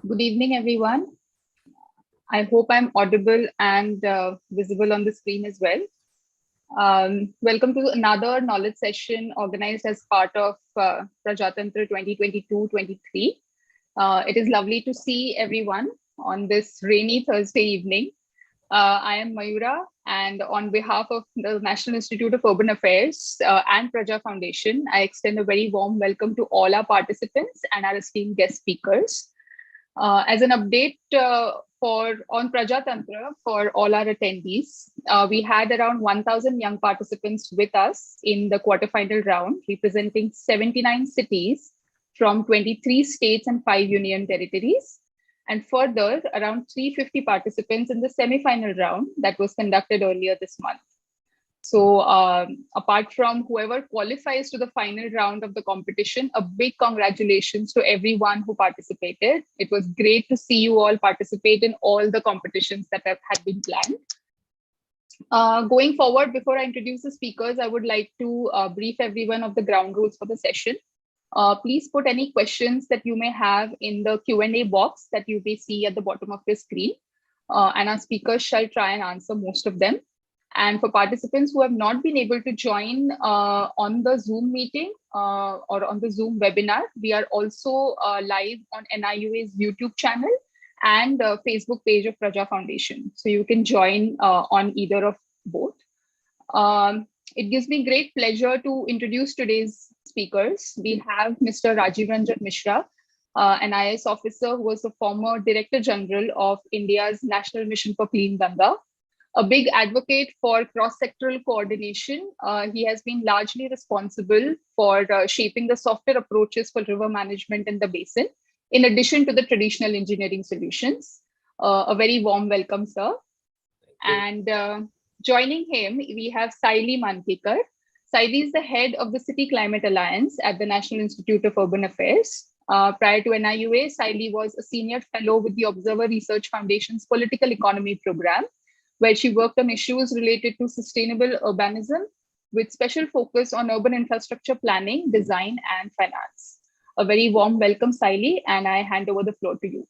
Good evening, everyone. I hope I'm audible and visible on the screen as well. Welcome to another knowledge session organized as part of Prajatantra 2022-23. It is lovely to see everyone on this rainy Thursday evening. I am Mayura, and on behalf of the National Institute of Urban Affairs and Praja Foundation, I extend a very warm welcome to all our participants and our esteemed guest speakers. As an update on Prajatantra for all our attendees, we had around 1,000 young participants with us in the quarterfinal round, representing 79 cities from 23 states and 5 union territories. And further, around 350 participants in the semi-final round that was conducted earlier this month. So apart from whoever qualifies to the final round of the competition, a big congratulations to everyone who participated. It was great to see you all participate in all the competitions that had been planned. Going forward, before I introduce the speakers, I would like to brief everyone of the ground rules for the session. Please put any questions that you may have in the Q&A box that you may see at the bottom of your screen. And our speakers shall try and answer most of them. And for participants who have not been able to join on the Zoom meeting or on the Zoom webinar, we are also live on NIUA's YouTube channel and Facebook page of Praja Foundation. So you can join on either of both. It gives me great pleasure to introduce today's speakers. We have Mr. Rajiv Mishra, an IAS officer who was the former Director General of India's National Mission for Clean Ganga. A big advocate for cross-sectoral coordination, he has been largely responsible for shaping the software approaches for river management in the basin, in addition to the traditional engineering solutions. A very warm welcome, sir. And joining him, we have Sayli Mankikar. Sayli is the head of the City Climate Alliance at the National Institute of Urban Affairs. Prior to NIUA, Sayli was a senior fellow with the Observer Research Foundation's Political Economy program, where she worked on issues related to sustainable urbanism with special focus on urban infrastructure planning, design, and finance. A very warm welcome, Sayli, and I hand over the floor to you.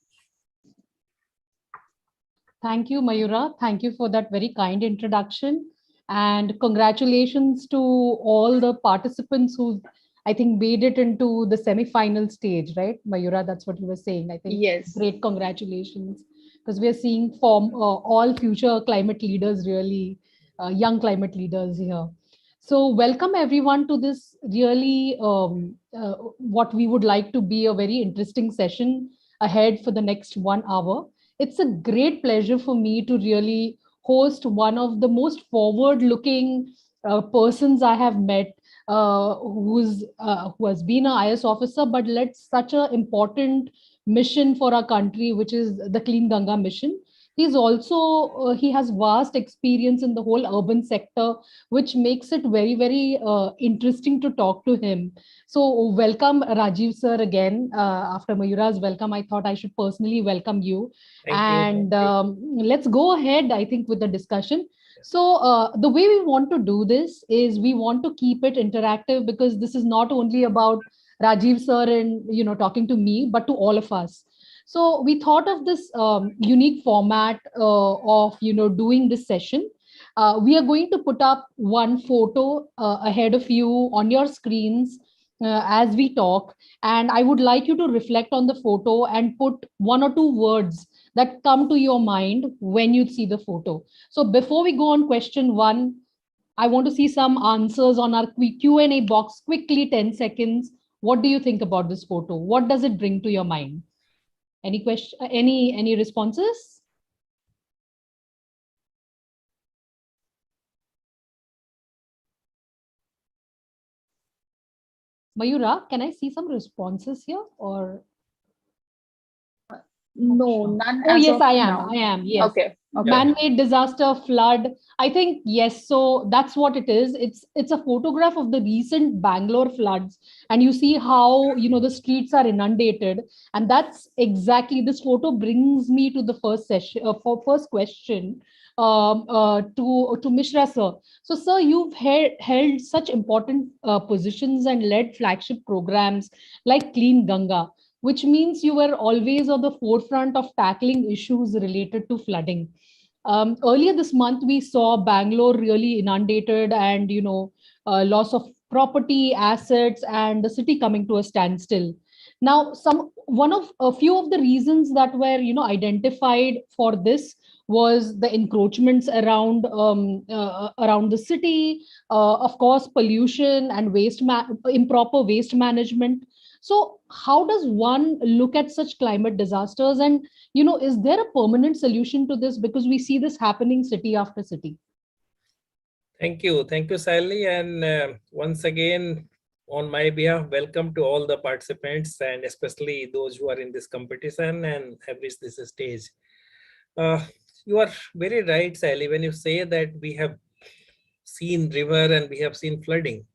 Thank you, Mayura. Thank you for that very kind introduction. And congratulations to all the participants who, I think, made it into the semi-final stage, right? Mayura, that's what you were saying. I think yes. Great congratulations. Because we are seeing from all future climate leaders, really young climate leaders here. So welcome everyone to this really what we would like to be a very interesting session ahead for the next 1 hour. It's a great pleasure for me to really host one of the most forward-looking persons I have met, who has been an IAS officer, but led such an important mission for our country, which is the Clean Ganga mission. He's also, he has vast experience in the whole urban sector, which makes it very, very interesting to talk to him. So welcome Rajiv sir again. After Mayura's welcome, I thought I should personally welcome you. Thank you. Let's go ahead, I think, with the discussion. So the way we want to do this is we want to keep it interactive, because this is not only about Rajiv sir and talking to me, but to all of us. So we thought of this unique format of doing this session. We are going to put up one photo ahead of you on your screens as we talk, and I would like you to reflect on the photo and put 1 or 2 words that come to your mind when you see the photo. So before we go on question 1, I want to see some answers on our Q&A box quickly, 10 seconds. What do you think about this photo? What does it bring to your mind? Any question? Any responses? Mayura, can I see some responses here or? No, none. Oh, yes, I am. Yes. Okay. Man-made disaster, flood. I think, yes. So that's what it is. It's a photograph of the recent Bangalore floods. And you see how, the streets are inundated. And that's exactly, this photo brings me to the first session, first question to Mishra sir. So sir, you've held such important positions and led flagship programs like Clean Ganga. which means you were always on the forefront of tackling issues related to flooding. Earlier this month, we saw Bangalore really inundated, and loss of property, assets, and the city coming to a standstill. Now, some one of a few of the reasons that were identified for this was the encroachments around the city, of course, pollution and improper waste management. So, how does one look at such climate disasters, and is there a permanent solution to this, because we see this happening city after city? Thank you, Sayli, and once again, on my behalf, welcome to all the participants, and especially those who are in this competition and have reached this stage. You are very right, Sayli, when you say that we have seen river and we have seen flooding.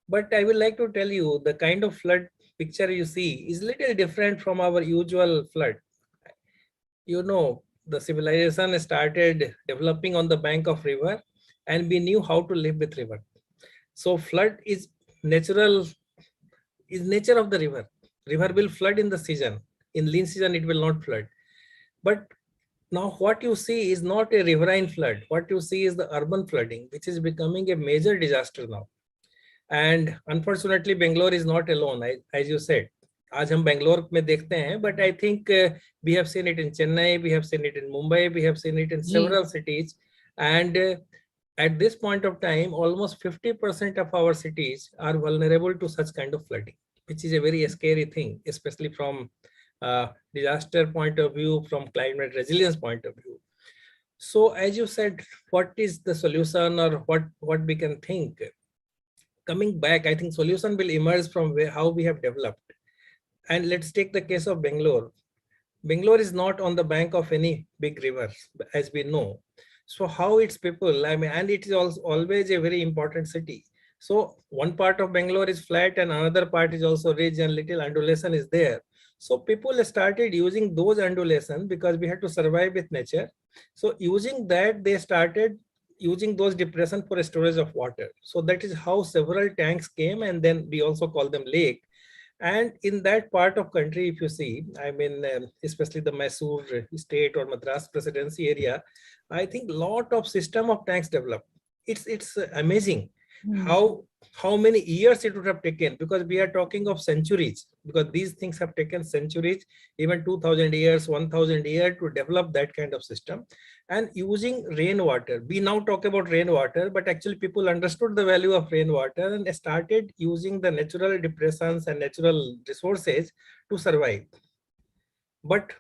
But I would like to tell you, the kind of flood picture you see is little different from our usual flood. The civilization started developing on the bank of river, and we knew how to live with river. So flood is natural, is nature of the river. River will flood in the season. In lean season, it will not flood. But now what you see is not a riverine flood. What you see is the urban flooding, which is becoming a major disaster now. And unfortunately, Bangalore is not alone, as you said. आज हम Bangalore में देखते हैं, but I think we have seen it in Chennai, we have seen it in Mumbai, we have seen it in several cities. And at this point of time, almost 50% of our cities are vulnerable to such kind of flooding, which is a very scary thing, especially from disaster point of view, from climate resilience point of view. So as you said, what is the solution, or what we can think? Coming back, I think solution will emerge from how we have developed. And let's take the case of Bangalore. Bangalore is not on the bank of any big river, as we know. So how its people, and it is also always a very important city. So one part of Bangalore is flat and another part is also ridge, and little undulation is there. So people started using those undulations because we had to survive with nature. So using that, they started using those depression for storage of water. So that is how several tanks came, and then we also call them lake. And in that part of country, if you see, especially the Mysore state or Madras presidency area, I think lot of system of tanks developed. It's amazing how many years it would have taken, because we are talking of centuries, because these things have taken centuries, even 2000 years, 1000 years to develop that kind of system. And using rainwater, we now talk about rainwater, but actually people understood the value of rainwater and started using the natural depressions and natural resources to survive. But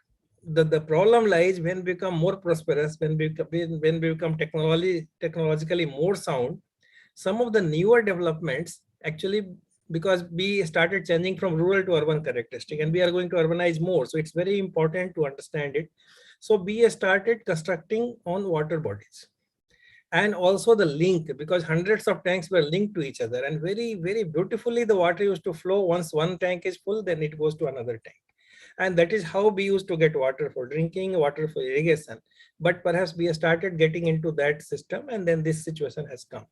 the problem lies when we become more prosperous, when we become technologically more sound. Some of the newer developments, actually, because we started changing from rural to urban characteristic, and we are going to urbanize more. So it's very important to understand it. So we started constructing on water bodies. And also the link, because hundreds of tanks were linked to each other, and very, very beautifully the water used to flow. Once one tank is full, then it goes to another tank. And that is how we used to get water for drinking, water for irrigation. But perhaps we started getting into that system, and then this situation has come.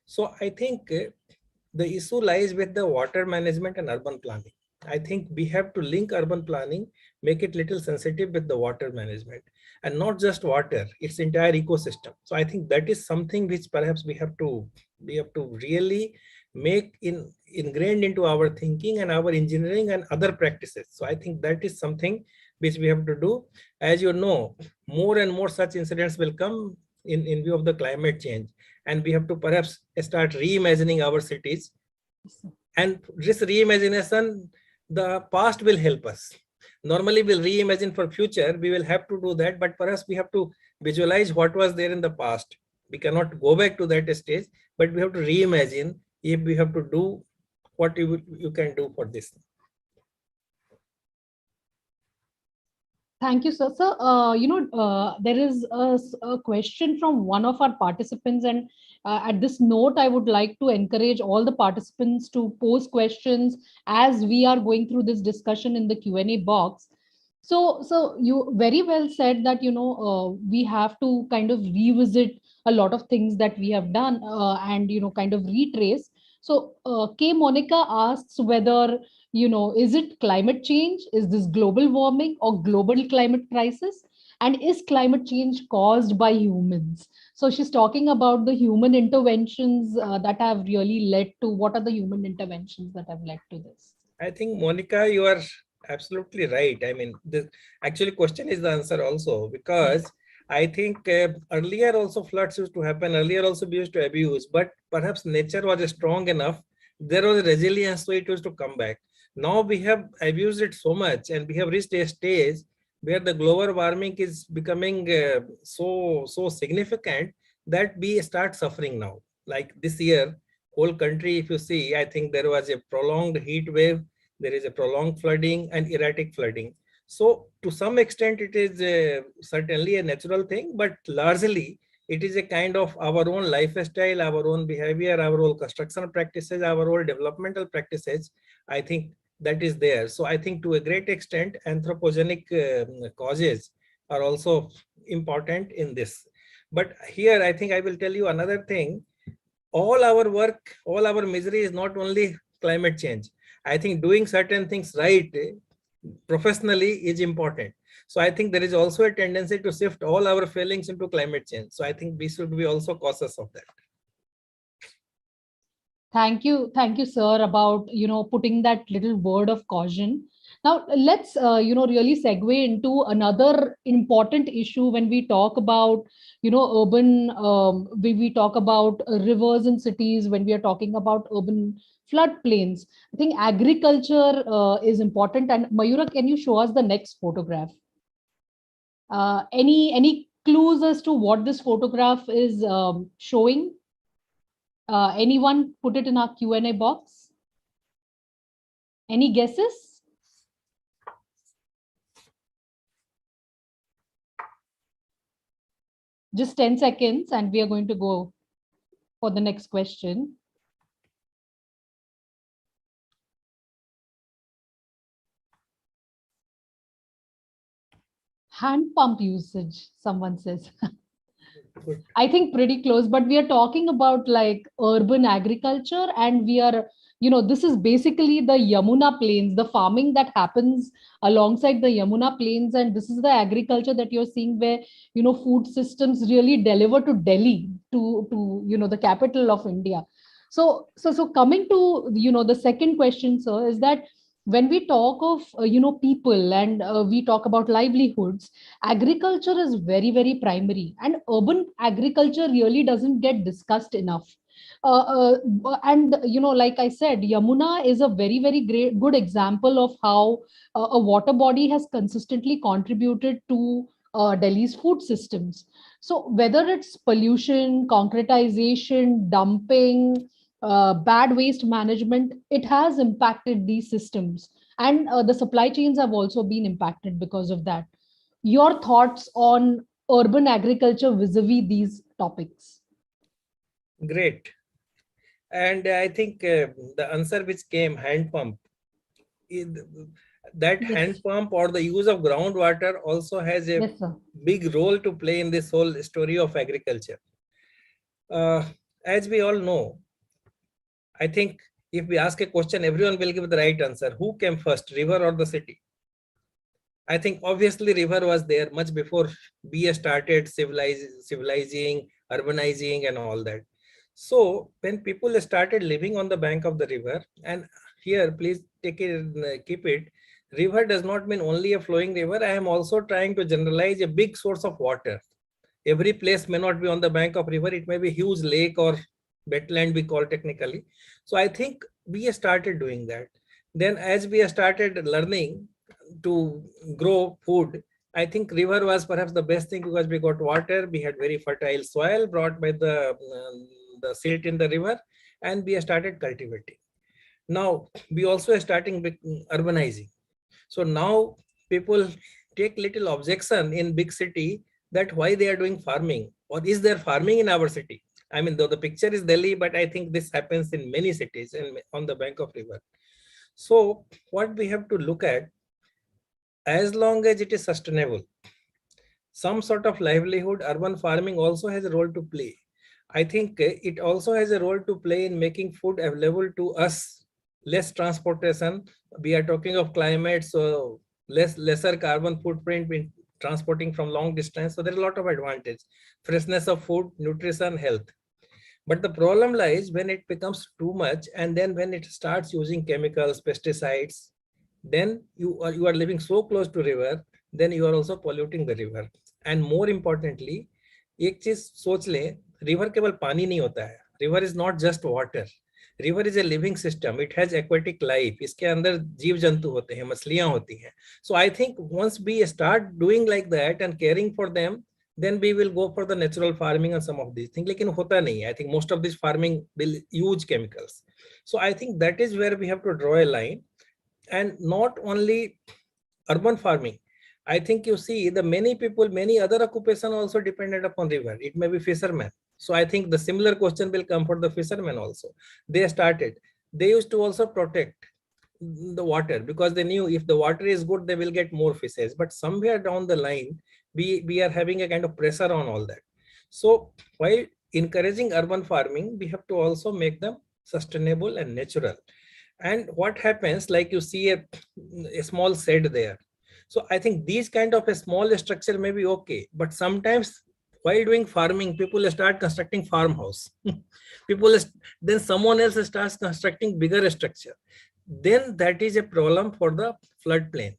So I think the issue lies with the water management and urban planning. I think we have to link urban planning, make it little sensitive with the water management, and not just water, its entire ecosystem. So I think that is something which perhaps we have to really make ingrained into our thinking and our engineering and other practices. So I think that is something which we have to do. As you know, more and more such incidents will come in view of the climate change, and we have to perhaps start reimagining our cities. And this reimagination, the past will help us. Normally we'll reimagine for future, we will have to do that, but perhaps we have to visualize what was there in the past. We cannot go back to that stage, but we have to reimagine if we have to do what you can do for this. Thank you, sir. Sir, there is a question from one of our participants, and at this note, I would like to encourage all the participants to pose questions as we are going through this discussion in the Q&A box. So you very well said that we have to kind of revisit a lot of things that we have done and kind of retrace. So K. Monica asks whether, is it climate change? Is this global warming or global climate crisis? And is climate change caused by humans? So she's talking about the human interventions that have really led to, what are the human interventions that have led to this? I think, Monica, you are absolutely right. I mean, the actually question is the answer also, because I think earlier also floods used to happen. Earlier also we used to abuse, but perhaps nature was strong enough. There was resilience, so it used to come back. Now we have abused it so much, and we have reached a stage where the global warming is becoming so significant that we start suffering now. Like this year, whole country, if you see, I think there was a prolonged heat wave, there is a prolonged flooding and erratic flooding. So to some extent, it is certainly a natural thing, but largely it is a kind of our own lifestyle, our own behavior, our own construction practices, our own developmental practices. I think that is there. So I think to a great extent, anthropogenic causes are also important in this. But here, I think I will tell you another thing. All our work, all our misery is not only climate change. I think doing certain things right professionally is important. So I think there is also a tendency to shift all our failings into climate change. So I think we should be also cautious of that. Thank you, sir, about putting that little word of caution. Now let's really segue into another important issue when we talk about urban. We talk about rivers and cities when we are talking about urban floodplains. I think agriculture is important. And Mayura, can you show us the next photograph? Any clues as to what this photograph is showing? Anyone put it in our Q&A box? Any guesses? Just 10 seconds and we are going to go for the next question. Hand pump usage, someone says. I think pretty close, but we are talking about like urban agriculture, and we are, this is basically the Yamuna plains, the farming that happens alongside the Yamuna plains. And this is the agriculture that you're seeing where, food systems really deliver to Delhi, to the capital of India. So coming to, the second question, sir, is that when we talk of, people and we talk about livelihoods, agriculture is very, very primary, and urban agriculture really doesn't get discussed enough. And like I said, Yamuna is a very, very good example of how a water body has consistently contributed to Delhi's food systems. So whether it's pollution, concretization, dumping, bad waste management, it has impacted these systems, and the supply chains have also been impacted because of that. Your thoughts on urban agriculture vis-a-vis these topics? Great. And I think the answer which came, hand pump, that Yes. hand pump or the use of groundwater also has a Yes, sir. big role to play in this whole story of agriculture. As we all know, I think if we ask a question, everyone will give the right answer. Who came first, river or the city? I think obviously river was there much before we started civilizing, urbanizing and all that. So when people started living on the bank of the river, and here please take it, keep it, river does not mean only a flowing river. I am also trying to generalize a big source of water. Every place may not be on the bank of river. It may be huge lake or wetland we call technically. So I think we started doing that. Then as we started learning to grow food, I think river was perhaps the best thing because we got water. We had very fertile soil brought by the silt in the river, and we started cultivating. Now we also are starting urbanizing. So now people take little objection in big city that why they are doing farming, or is there farming in our city? I mean, though the picture is Delhi, but I think this happens in many cities and on the bank of river. So what we have to look at, as long as it is sustainable, some sort of livelihood, urban farming also has a role to play. I think it also has a role to play in making food available to us, less transportation. We are talking of climate, so lesser carbon footprint in transporting from long distance. So there are a lot of advantage, freshness of food, nutrition, health. But the problem lies when it becomes too much, and then when it starts using chemicals, pesticides, then you are living so close to river, then you are also polluting the river. And more importantly, एक चीज सोच ले, river केवल पानी नहीं होता है, river is not just water, river is a living system, it has aquatic life, इसके अंदर जीव जंतु होते हैं, मछलियां होती हैं. So I think once we start doing like that and caring for them, then we will go for the natural farming and some of these things. लेकिन होता नहीं है. I think most of this farming will use chemicals. So I think that is where we have to draw a line. And not only urban farming, I think you see the many people, many other occupation also dependent upon river. It may be fishermen. So I think the similar question will come for the fishermen also. They started, they used to also protect the water because they knew if the water is good, they will get more fishes. But somewhere down the line, we are having a kind of pressure on all that. So while encouraging urban farming, we have to also make them sustainable and natural. And what happens, like you see a small shed there. So I think these kind of a small structure may be okay, but sometimes while doing farming, people start constructing farmhouse. people then someone else starts constructing bigger structure. Then that is a problem for the floodplain.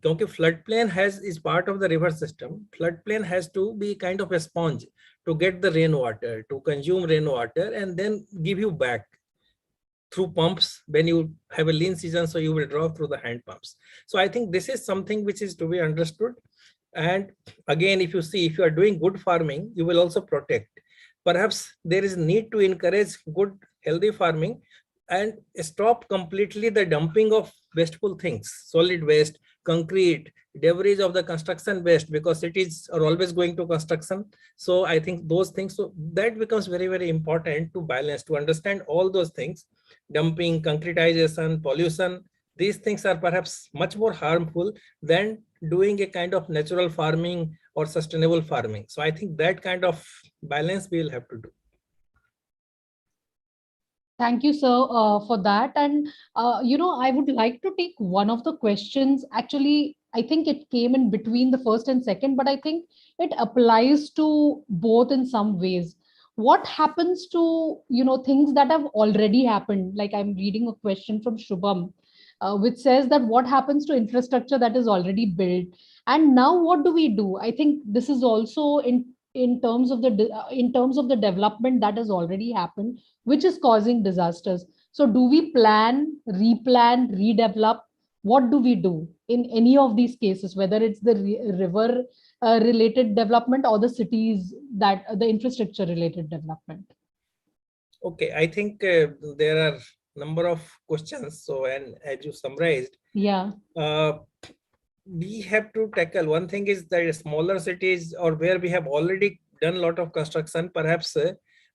क्योंकि floodplain is part of the river system. Floodplain has to be kind of a sponge to get the rainwater, to consume rainwater, and then give you back through pumps when you have a lean season, so you will draw through the hand pumps. So I think this is something which is to be understood. And again, if you see, if you are doing good farming, you will also protect. Perhaps there is need to encourage good, healthy farming and stop completely the dumping of wasteful things, solid waste, concrete, debris of the construction waste, because cities are always going to construction. So I think those things, so that becomes very, very important to balance, to understand all those things. Dumping, concretization, pollution, these things are perhaps much more harmful than doing a kind of natural farming or sustainable farming. So I think that kind of balance we will have to do. Thank you, sir, for that. And, I would like to take one of the questions. Actually, I think it came in between the first and second, but I think it applies to both in some ways. What happens to, things that have already happened? Like I'm reading a question from Shubham, which says that what happens to infrastructure that is already built? And now what do we do? I think this is also in terms of the development that has already happened, which is causing disasters. So do we plan, replan, redevelop? What do we do in any of these cases, whether it's the river related development or the cities that the infrastructure related development? Okay, I think there are number of questions. So, and as you summarized, yeah, we have to tackle. One thing is that smaller cities or where we have already done a lot of construction, perhaps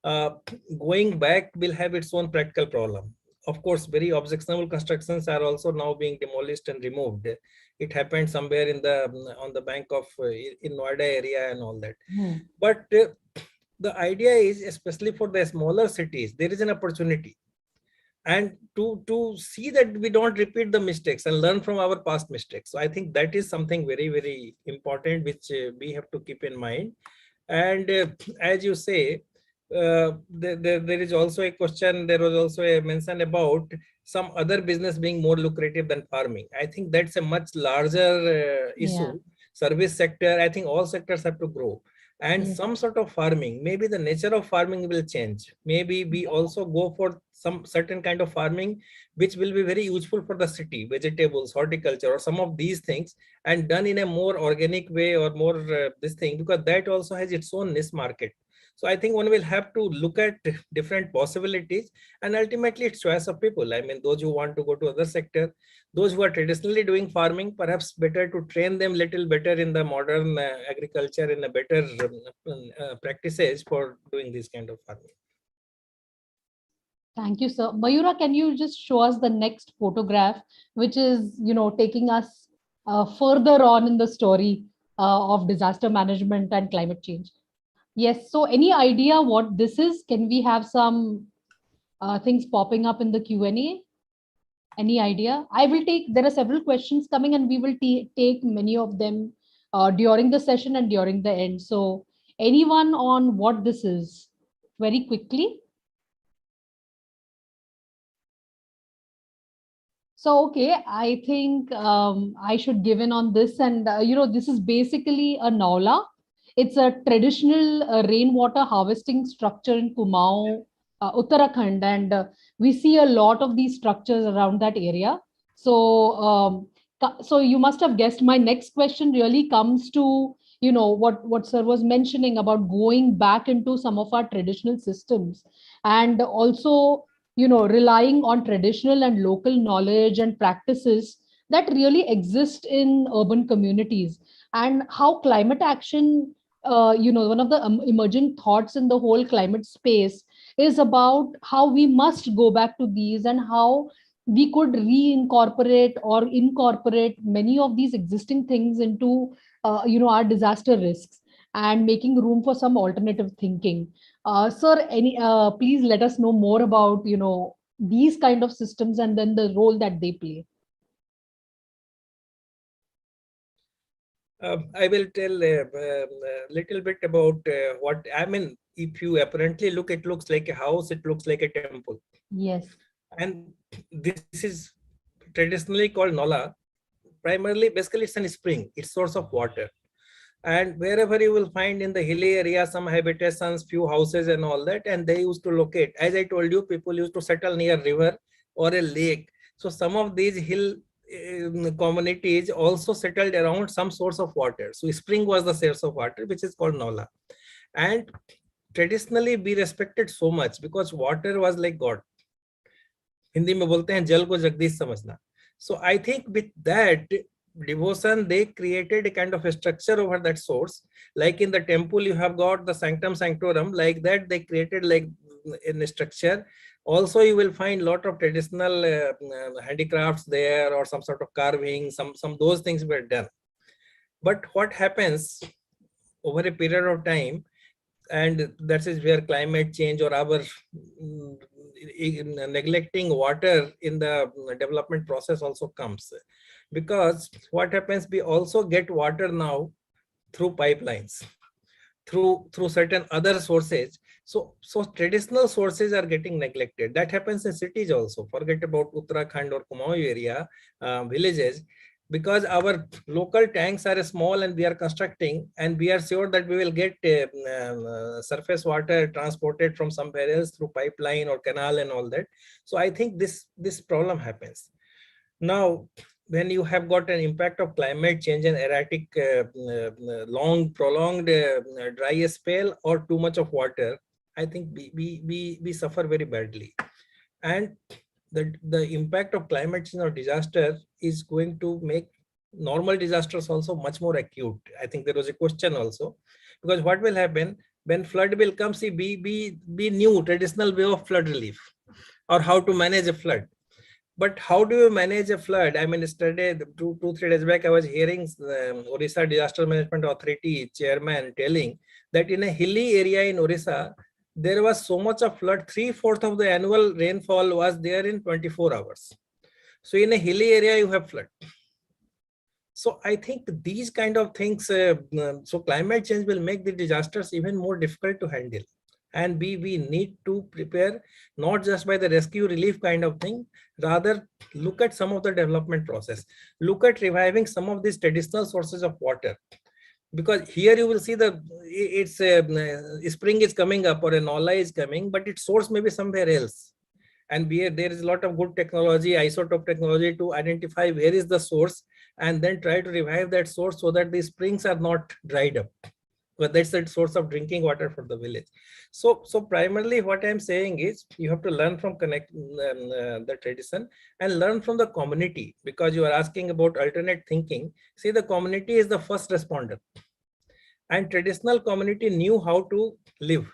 going back will have its own practical problem. Of course, very objectionable constructions are also now being demolished and removed. It happened somewhere in the on the bank of in Noida area and all that. But the idea is, especially for the smaller cities, there is an opportunity, and to see that we don't repeat the mistakes and learn from our past mistakes. So I think that is something very, very important which we have to keep in mind. And as you say, there is also a question, there was also a mention about some other business being more lucrative than farming. I think that's a much larger issue. Service sector, I think all sectors have to grow, and some sort of farming, maybe the nature of farming will change. Maybe we also go for some certain kind of farming which will be very useful for the city, vegetables, horticulture, or some of these things, and done in a more organic way or more this thing, because that also has its own niche market. So I think one will have to look at different possibilities, and ultimately it's choice of people. I mean, those who want to go to other sector, those who are traditionally doing farming, perhaps better to train them little better in the modern agriculture, in a better practices for doing this kind of farming. Thank you, sir. Mayura, can you just show us the next photograph, which is, taking us further on in the story of disaster management and climate change? Yes. So any idea what this is? Can we have some things popping up in the Q&A? Any idea? I will take, there are several questions coming and we will take many of them during the session and during the end. So anyone on what this is? Very quickly. So, okay, I think I should give in on this. And, this is basically a naula. It's a traditional rainwater harvesting structure in Kumaon, Uttarakhand. And we see a lot of these structures around that area. So, so you must have guessed my next question really comes to, what Sir was mentioning about going back into some of our traditional systems. And also, relying on traditional and local knowledge and practices that really exist in urban communities, and how climate action, one of the emerging thoughts in the whole climate space is about how we must go back to these, and how we could reincorporate or incorporate many of these existing things into our disaster risks, and making room for some alternative thinking. Sir, please let us know more about, these kind of systems and then the role that they play. I will tell a little bit about what I mean. If you apparently look, it looks like a house, it looks like a temple. Yes. And this is traditionally called Nola. Primarily, basically, it's a spring, it's source of water. And wherever you will find in the hilly area some habitations, few houses and all that, and they used to locate, as I told you, people used to settle near river or a lake. So some of these hill communities also settled around some source of water. So spring was the source of water, which is called Nola. And traditionally we respected so much because water was like God. Hindi में बोलते हैं जल को जगदीश समझना. So I think with that devotion, they created a kind of a structure over that source. Like in the temple, you have got the sanctum sanctorum. Like that, they created like in a structure. Also, you will find a lot of traditional handicrafts there, or some sort of carving. Some those things were done. But what happens over a period of time, and that is where climate change or our neglecting water in the development process also comes. Because what happens, we also get water now through pipelines, through certain other sources. So traditional sources are getting neglected. That happens in cities also. Forget about Uttarakhand or Kumaon area, villages, because our local tanks are small and we are constructing, and we are sure that we will get surface water transported from somewhere else through pipeline or canal and all that. So I think this problem happens. Now, when you have got an impact of climate change and erratic, long, prolonged dry spell or too much of water, I think we suffer very badly. And the impact of climate change or disaster is going to make normal disasters also much more acute. I think there was a question also, because what will happen when flood will come? See, we knew traditional way of flood relief or how to manage a flood. But how do you manage a flood? I mean, yesterday, 3 days back, I was hearing Orissa Disaster Management Authority chairman telling that in a hilly area in Orissa, there was so much of flood, 3/4 of the annual rainfall was there in 24 hours. So in a hilly area, you have flood. So I think these kind of things, so climate change will make the disasters even more difficult to handle. And we need to prepare not just by the rescue relief kind of thing, rather look at some of the development process, look at reviving some of these traditional sources of water. Because here you will see it's spring is coming up or a Nola is coming, but its source may be somewhere else. And there is a lot of good technology, isotope technology, to identify where is the source and then try to revive that source so that the springs are not dried up. But that's the source of drinking water for the village. So primarily what I'm saying is you have to learn from the tradition and learn from the community, because you are asking about alternate thinking. See, the community is the first responder, and traditional community knew how to live.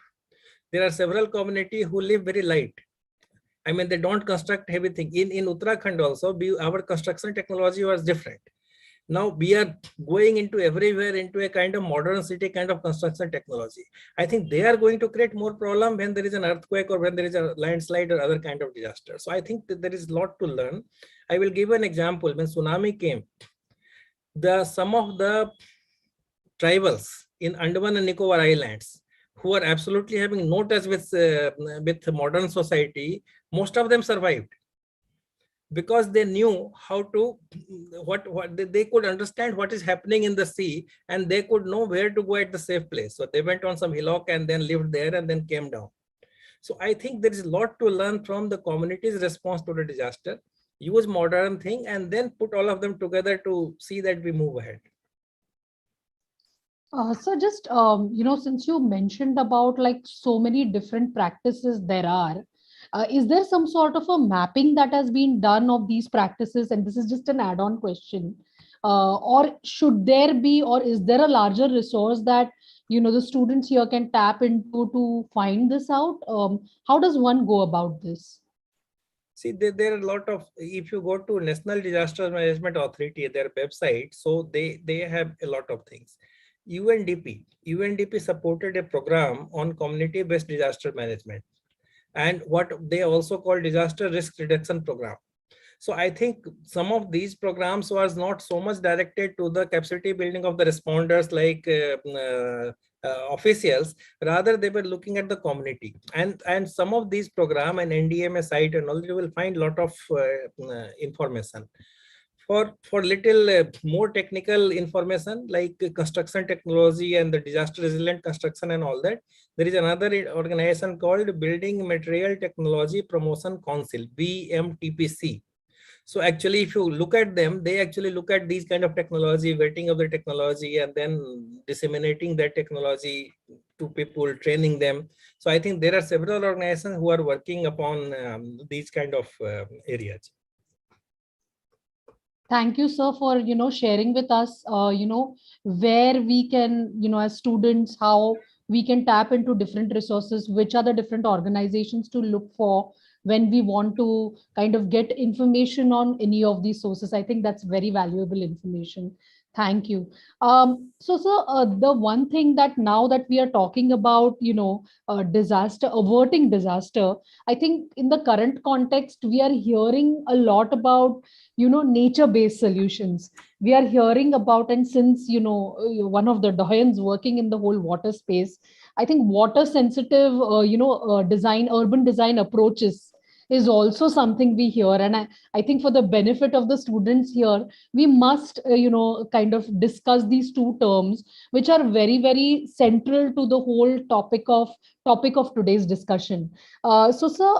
There are several community who live very light. I mean, they don't construct heavy thing. In Uttarakhand also, our construction technology was different. Now we are going into everywhere into a kind of modern city kind of construction technology. I think they are going to create more problem when there is an earthquake or when there is a landslide or other kind of disaster. So I think that there is a lot to learn. I will give an example. When tsunami came, some of the tribals in Andaman and Nicobar Islands who are absolutely having no touch with modern society, most of them survived because they knew how to what they could understand what is happening in the sea, and they could know where to go at the safe place. So they went on some hillock and then lived there and then came down. So I think there is a lot to learn from the community's response to the disaster. Use modern thing and then put all of them together to see that we move ahead. So just since you mentioned about like so many different practices there are, is there some sort of a mapping that has been done of these practices? And this is just an add-on question. Or should there be, or is there a larger resource that the students here can tap into to find this out? How does one go about this? See, there are a lot of, if you go to National Disaster Management Authority, their website, so they have a lot of things. UNDP supported a program on community-based disaster management, and what they also call disaster risk reduction program. So I think some of these programs was not so much directed to the capacity building of the responders like officials, rather they were looking at the community. And some of these program and NDMA site and all, you will find a lot of information. For little more technical information like construction technology and the disaster resilient construction and all that, there is another organization called Building Material Technology Promotion Council, BMTPC. So actually, if you look at them, they actually look at these kind of technology, vetting of the technology, and then disseminating that technology to people, training them. So I think there are several organizations who are working upon these kind of areas. Thank you, sir, for sharing with us. Where we can, as students, how we can tap into different resources, which are the different organizations to look for when we want to kind of get information on any of these sources. I think that's very valuable information. Thank you. So, sir, the one thing that now that we are talking about, disaster, averting disaster, I think in the current context, we are hearing a lot about nature based solutions. We are hearing about, and since one of the doyens working in the whole water space, I think water sensitive design, urban design approaches is also something we hear. And I think for the benefit of the students here, we must kind of discuss these two terms, which are very very central to the whole topic of today's discussion. So sir,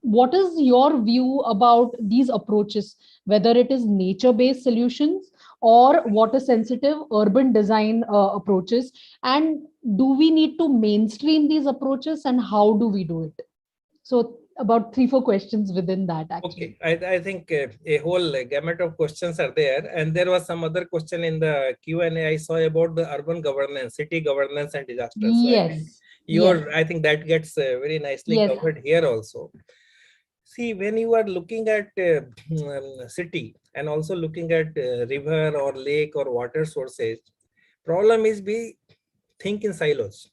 what is your view about these approaches, whether it is nature based solutions or water sensitive urban design approaches, and do we need to mainstream these approaches, and how do we do it? So about 3-4 questions within that actually. Okay, I think a whole gamut of questions are there, and there was some other question in the Q&A I saw about the urban governance, city governance and disasters. So Yes. I think that gets very nicely Yes. covered here also. See, when you are looking at city and also looking at river or lake or water sources, problem is we think in silos.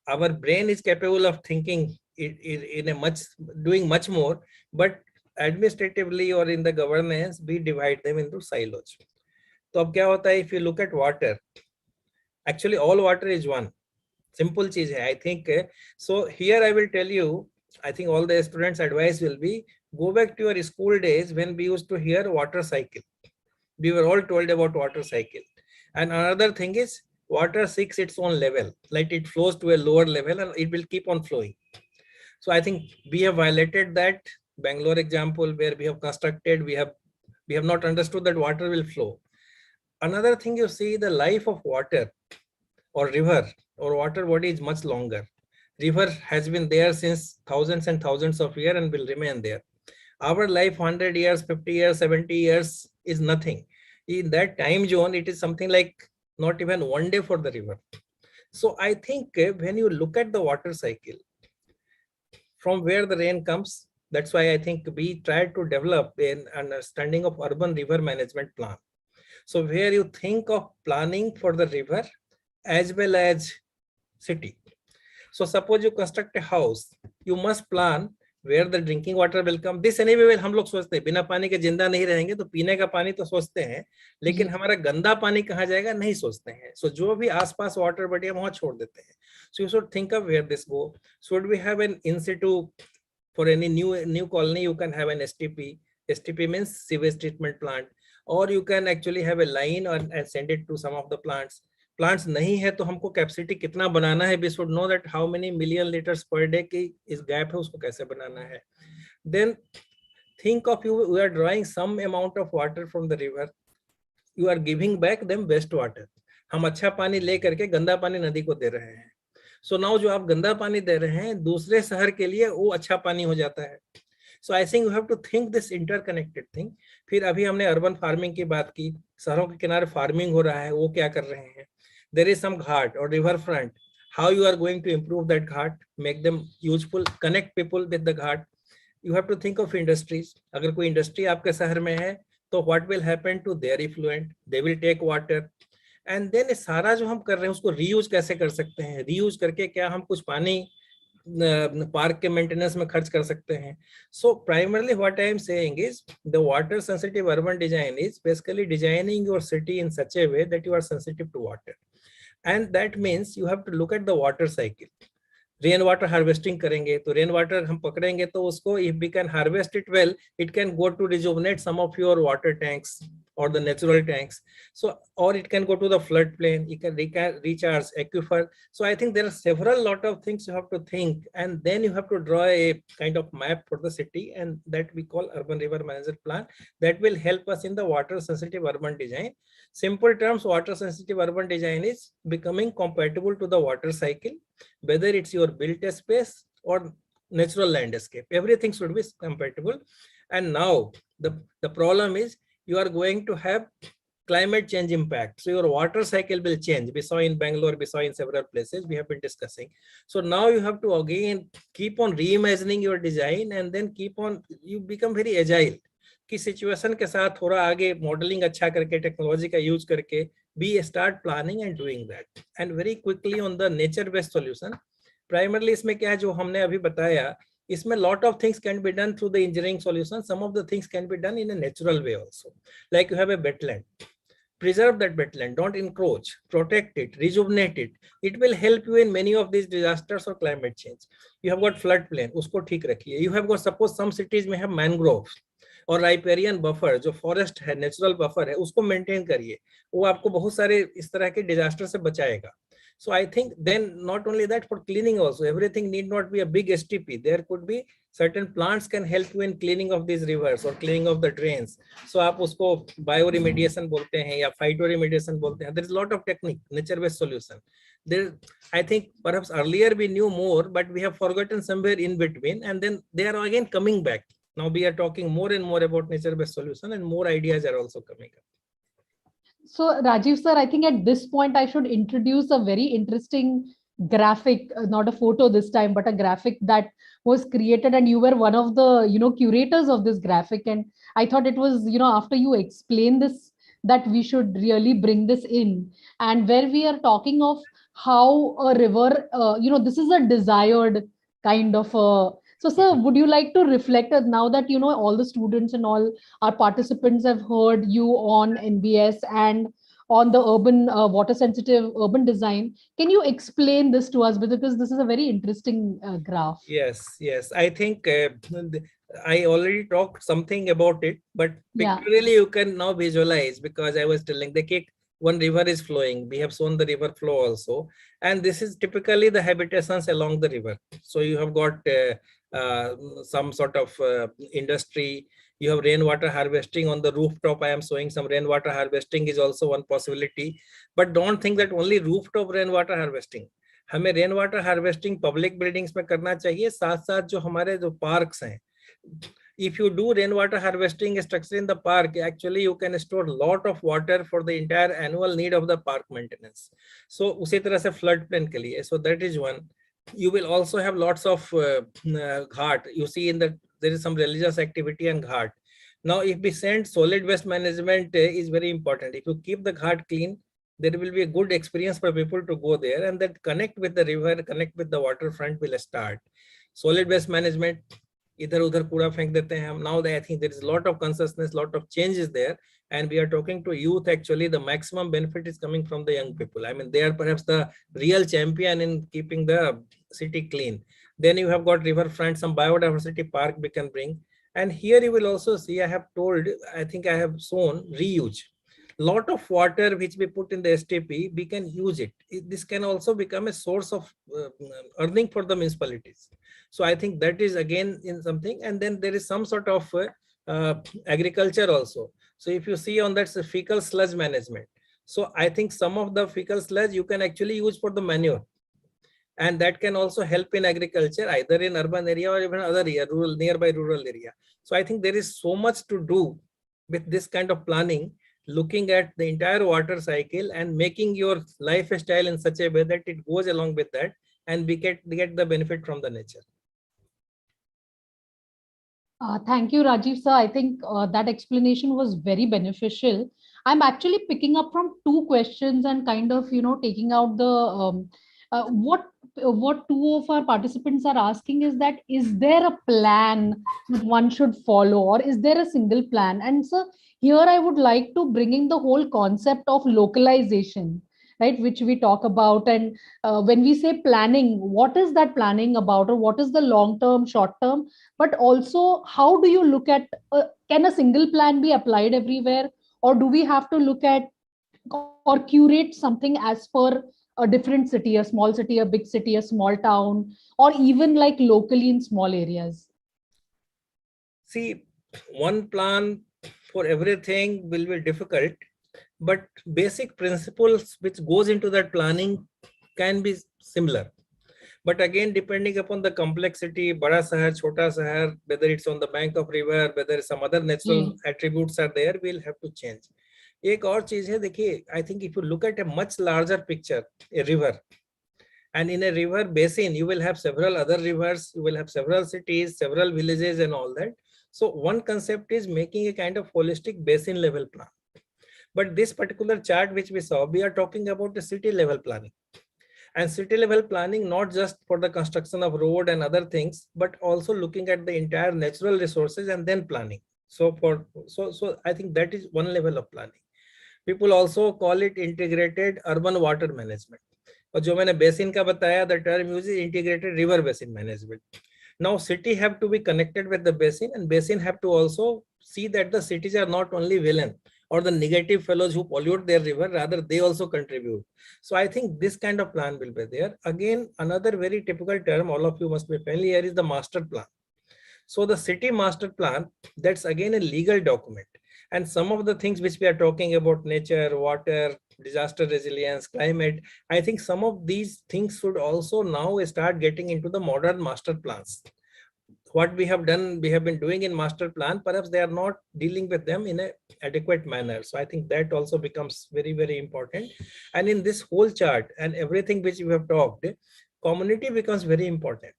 Our brain is capable of thinking in a doing much more, but administratively or in the governance, we divide them into silos. So अब क्या होता है, if you look at water, actually all water is one. Simple चीज है, I think. So here I will tell you, I think all the students' advice will be, go back to your school days when we used to hear water cycle. We were all told about water cycle. And another thing is, water seeks its own level, like it flows to a lower level and it will keep on flowing. So I think we have violated that Bangalore example where we have constructed, we have not understood that water will flow. Another thing, you see, the life of water or river or water body is much longer. River has been there since thousands and thousands of years and will remain there. Our life, 100 years, 50 years, 70 years is nothing. In that time zone, it is something like not even one day for the river. So I think when you look at the water cycle, from where the rain comes, That's why I think we tried to develop an understanding of urban river management plan. So where you think of planning for the river as well as city. So suppose you construct a house, you must plan where the drinking water will come. This anyway will हम लोग सोचते हैं बिना पानी के जिंदा नहीं रहेंगे, तो पीने का पानी तो सोचते हैं, लेकिन हमारा गंदा पानी कहाँ जाएगा नहीं सोचते हैं. So जो भी आसपास वाटर बॉडी है वहाँ छोड़ देते हैं. So you should think of where this go. Should we have an in situ for any new colony? You can have an STP. STP means sewage treatment plant, or you can actually have a line and send it to some of the plants. Plants नहीं है तो हमको capacity कितना बनाना है, we should know that how many million litres per day की इस gap है उसको कैसे बनाना है. Then think of you are drawing some amount of water from the river, you are giving back them waste water. हम अच्छा पानी ले करके गंदा पानी नदी को दे रहे हैं. सो नाउ जो आप गंदा पानी दे रहे हैं दूसरे शहर के लिए वो अच्छा पानी हो जाता है. So I think you have to think this interconnected thing. फिर अभी हमने अर्बन फार्मिंग की बात की, शहरों के किनारे फार्मिंग हो रहा है, वो क्या कर रहे हैं. There is some ghat or river front, how you are going to improve that ghat, make them useful, connect people with the ghat. You have to think of industries. अगर कोई इंडस्ट्री आपके शहर में है तो what will happen to their effluent, they will take water. And then सारा जो हम कर रहे हैं उसको रीयूज कैसे कर सकते हैं, रीयूज करके क्या हम कुछ पानी पार्क के मेंटेनेंस में खर्च कर सकते हैं. So primarily what I am saying is the water sensitive urban design is basically designing your city in such a way that you are sensitive to water. And that means you have to look at the water cycle. Rain water harvesting करेंगे तो rain water हम पकड़ेंगे तो उसको if we can harvest it well, it can go to rejuvenate some of your water tanks or the natural tanks. So or it can go to the flood plain, it can recharge aquifer. So I think there are several lot of things you have to think, and then you have to draw a kind of map for the city, and that we call urban river management plan, that will help us in the water sensitive urban design. Simple terms, water sensitive urban design is becoming compatible to the water cycle, whether it's your built space or natural landscape, everything should be compatible. And now the problem is you are going to have climate change impact. So your water cycle will change. We saw in Bangalore, we saw in several places, we have been discussing. So now you have to again keep on reimagining your design, and then keep on, you become very agile. कि situation के साथ थोड़ा आगे modelling अच्छा करके technology का use करके we start planning and doing that. And very quickly on the nature based solution, primarily इसमें क्या है जो हमने अभी बताया, इसमें lot of things can be done through the engineering solution. Some of the things can be done in a natural way also. Like you have a wetland, preserve that wetland, don't encroach, protect it, rejuvenate it. It will help you in many of these disasters or climate change. You have got floodplain, उसको ठीक रखिए. You have got, suppose some cities may have mangroves और riparian buffer जो forest है, natural buffer है, उसको maintain करिए, वो आपको बहुत सारे इस तरह के डिजास्टर से बचाएगा. So I think then not only that, for cleaning also, everything need not be a big STP. There could be certain plants can help you in cleaning of these rivers or cleaning of the drains. So आप उसको bioremediation बोलते हैं या phytoremediation बोलते हैं. There is a lot of technique, nature-based solution. There, I think perhaps earlier we knew more, but we have forgotten somewhere in between, and then they are again coming back. Now we are talking more and more about nature-based solution, and more ideas are also coming up. So Rajiv sir, I think at this point I should introduce a very interesting graphic, not a photo this time, but a graphic that was created, and you were one of the curators of this graphic. And I thought it was, after you explain this, that we should really bring this in, and where we are talking of how a river, this is a desired kind of a. So, sir, would you like to reflect now that all the students and all our participants have heard you on NBS and on the urban water sensitive urban design? Can you explain this to us, because this is a very interesting graph? Yes. I think I already talked something about it, but pictorially you can now visualize, because I was telling the cake. One river is flowing. We have shown the river flow also, and this is typically the habitations along the river. So you have got some sort of industry. You have rainwater harvesting on the rooftop. I am showing some rainwater harvesting is also one possibility, but don't think that only rooftop rainwater harvesting. हमें rainwater harvesting public buildings में करना चाहिए, साथ साथ जो हमारे जो parks हैं. If you do rainwater harvesting structure in the park, actually you can store a lot of water for the entire annual need of the park maintenance. So उसी तरह से flood plain के लिए. So that is one. You will also have lots of ghat. You see in the there is some religious activity and ghat. Now, if we send solid waste management is very important. If you keep the ghat clean, there will be a good experience for people to go there, and that connect with the river, connect with the waterfront will start. Solid waste management, इधर उधर कूड़ा फेंक देते हैं हम. Now I think there is a lot of consciousness, lot of changes there, and we are talking to youth. Actually, the maximum benefit is coming from the young people. I mean, they are perhaps the real champion in keeping the city clean. Then you have got riverfront, some biodiversity park we can bring. And here you will also see, I have told, I think I have shown reuse. Lot of water which we put in the STP, we can use it. This can also become a source of earning for the municipalities. So I think that is again in something. And then there is some sort of agriculture also. So if you see on that fecal sludge management. So I think some of the fecal sludge you can actually use for the manure. And that can also help in agriculture, either in urban area or even other area, rural, nearby rural area. So I think there is so much to do with this kind of planning, looking at the entire water cycle and making your lifestyle in such a way that it goes along with that, and we get the benefit from the nature. Thank you, Rajiv sir. I think that explanation was very beneficial. I'm actually picking up from two questions and kind of, taking out the what two of our participants are asking is that, is there a plan that one should follow, or is there a single plan? And so here I would like to bring in the whole concept of localization, right, which we talk about. And when we say planning, what is that planning about, or what is the long term, short term? But also, how do you look at, can a single plan be applied everywhere, or do we have to look at or curate something as per a different city, a small city, a big city, a small town, or even like locally in small areas? See, one plan for everything will be difficult, but basic principles which goes into that planning can be similar. But again, depending upon the complexity, bada shahar, chota shahar, whether it's on the bank of river, whether some other natural attributes are there, we'll have to change. एक और चीज है, देखिए, I think if you look at a much larger picture, a river, and in a river basin, you will have several other rivers, you will have several cities, several villages and all that. So one concept is making a kind of holistic basin level plan. But this particular chart which we saw, we are talking about the city level planning. And city level planning, not just for the construction of road and other things, but also looking at the entire natural resources and then planning. So I think that is one level of planning. People also call it integrated urban water management. और जो मैंने basin का बताया, the term uses integrated river basin management. Now city have to be connected with the basin, and basin have to also see that the cities are not only villain or the negative fellows who pollute their river, rather they also contribute. So I think this kind of plan will be there. Again, another very typical term all of you must be familiar is the master plan. So the city master plan, that's again a legal document. And some of the things which we are talking about, nature, water, disaster resilience, climate, I think some of these things should also now start getting into the modern master plans. What we have done, we have been doing in master plan, perhaps they are not dealing with them in an adequate manner. So I think that also becomes very, very important. And in this whole chart and everything which we have talked, community becomes very important.